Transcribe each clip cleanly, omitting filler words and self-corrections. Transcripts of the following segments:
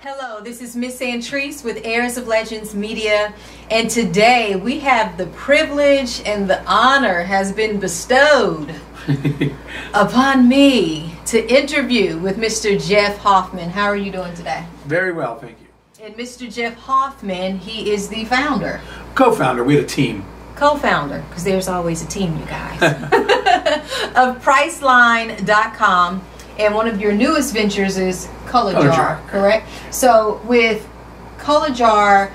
Hello, this is Miss Antriece with Heirs of Legends Media, and today we have the privilege and the honor has been bestowed upon me to interview with Mr. Jeff Hoffman. How are you doing today? Very well, thank you. And Mr. Jeff Hoffman, he is the founder. Co-founder, we had a team. Co-founder, because there's always a team, you guys, of Priceline.com. And one of your newest ventures is Color Jar, correct? So with Color Jar,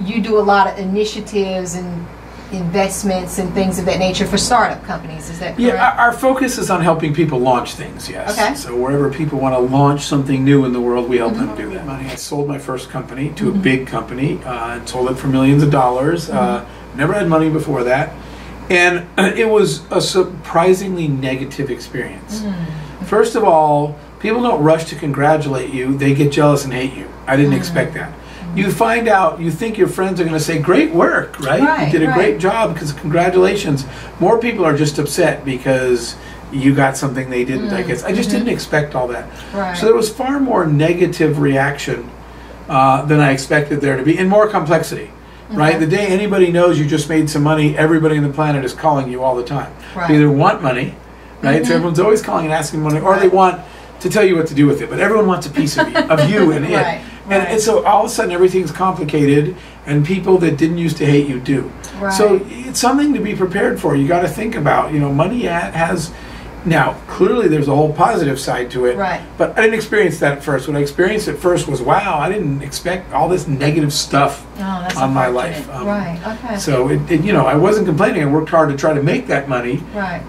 you do a lot of initiatives and investments and things of that nature for startup companies, is that correct? Yeah, our focus is on helping people launch things, yes. Okay. So wherever people want to launch something new in the world, we help them do that. I sold my first company to a big company and sold it for millions of dollars. Never had money before that. And it was a surprisingly negative experience. First of all, people don't rush to congratulate you. They get jealous and hate you. I didn't expect that. You find out, you think your friends are going to say, great work, right? You did a great job because congratulations. More people are just upset because you got something they didn't, I guess. I just didn't expect all that. So there was far more negative reaction than I expected there to be, and more complexity. Right? The day anybody knows you just made some money, everybody on the planet is calling you all the time. They either want money, right? So everyone's always calling and asking money, or they want to tell you what to do with it. But everyone wants a piece of you and it. And so all of a sudden everything's complicated, and people that didn't used to hate you do. So it's something to be prepared for. You got to think about, money has, now clearly there's a whole positive side to it. But I didn't experience that at first. What I experienced at first was, wow, I didn't expect all this negative stuff on my life. So I wasn't complaining. I worked hard to try to make that money.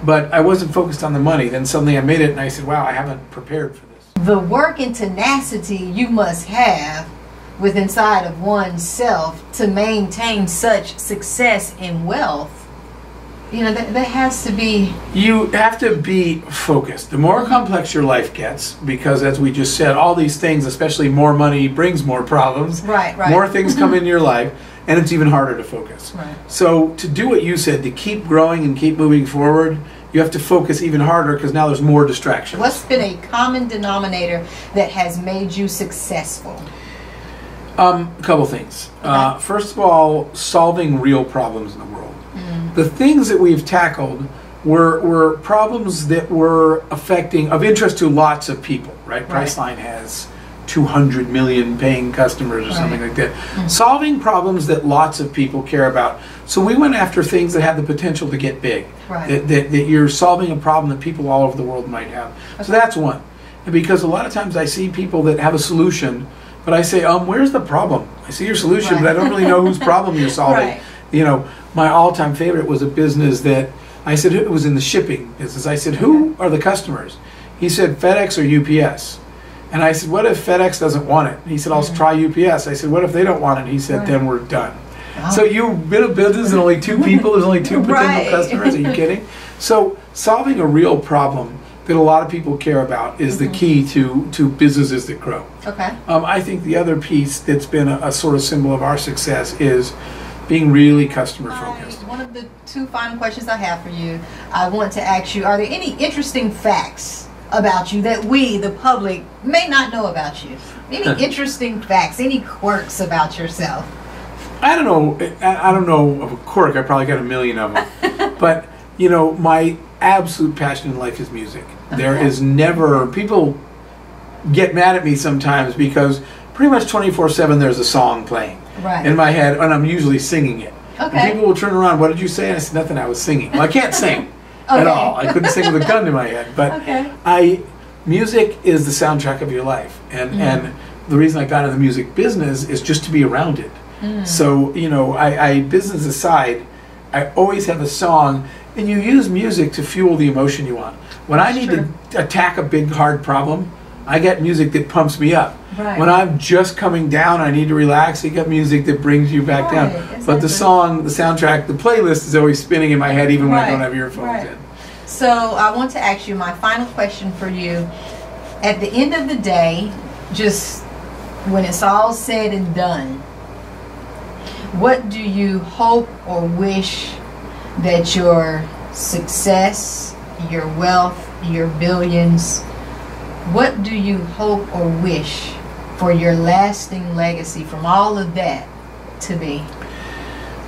But I wasn't focused on the money. Then suddenly I made it, and I said, wow, I haven't prepared for this. The work and tenacity you must have with inside of oneself to maintain such success and wealth, that has to be... You have to be focused. The more complex your life gets, because as we just said, all these things, especially more money, brings more problems. More things come in your life, and it's even harder to focus. So to do what you said, to keep growing and keep moving forward, you have to focus even harder because now there's more distractions. What's been a common denominator that has made you successful? A couple things. First of all, solving real problems in the world. The things that we've tackled were problems that were of interest to lots of people, right? Priceline has 200 million paying customers or something like that. Solving problems that lots of people care about. So we went after things that had the potential to get big. That you're solving a problem that people all over the world might have. So that's one. And because a lot of times I see people that have a solution, but I say, where's the problem? I see your solution, but I don't really know whose problem you're solving. My all-time favorite was a business that I said, it was in the shipping business. I said, who are the customers? He said, FedEx or UPS. And I said, what if FedEx doesn't want it? He said, I'll try UPS. I said, what if they don't want it? He said, then we're done. So you've been a business and only two people, there's only two potential customers. Are you kidding? So solving a real problem that a lot of people care about is the key to businesses that grow. I think the other piece that's been a sort of symbol of our success is being really customer focused. One of the two final questions I have for you, I want to ask you, are there any interesting facts about you that we, the public, may not know about you? Any interesting facts, any quirks about yourself? I don't know of a quirk. I probably got a million of them. But, my absolute passion in life is music. There is never, people get mad at me sometimes because pretty much 24/7 there's a song playing in my head, and I'm usually singing it. And people will turn around, what did you say? And I said, nothing, I was singing. Well, I can't sing at all. I couldn't sing with a gun to my head. But music is the soundtrack of your life. And the reason I got in the music business is just to be around it. So, business aside, I always have a song, and you use music to fuel the emotion you want. When I need to attack a big, hard problem, I get music that pumps me up. When I'm just coming down, I need to relax, you get music that brings you back down. But the song, the soundtrack, the playlist is always spinning in my head even when I don't have earphones in. So I want to ask you my final question for you. At the end of the day, just when it's all said and done, what do you hope or wish that your success, your wealth, your billions, what do you hope or wish for your lasting legacy from all of that to be?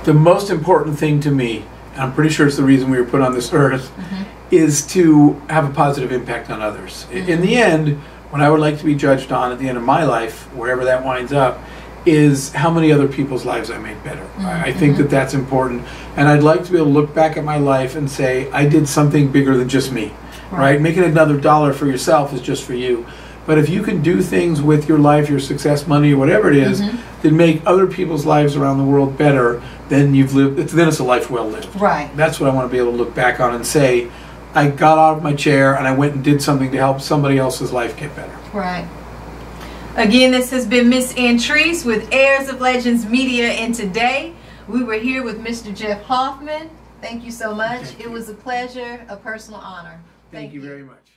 The most important thing to me, and I'm pretty sure it's the reason we were put on this earth, is to have a positive impact on others. In the end, what I would like to be judged on at the end of my life, wherever that winds up, is how many other people's lives I made better. I think that that's important, and I'd like to be able to look back at my life and say I did something bigger than just me. Right? Making another dollar for yourself is just for you. But if you can do things with your life, your success, money, or whatever it is, that make other people's lives around the world better, then you've lived. Then it's a life well lived. Right. That's what I want to be able to look back on and say, I got out of my chair and I went and did something to help somebody else's life get better. Right. Again, this has been Miss Antriece with Heirs of Legends Media, and today we were here with Mr. Jeff Hoffman. Thank you so much. It was a pleasure, a personal honor. Thank you very much.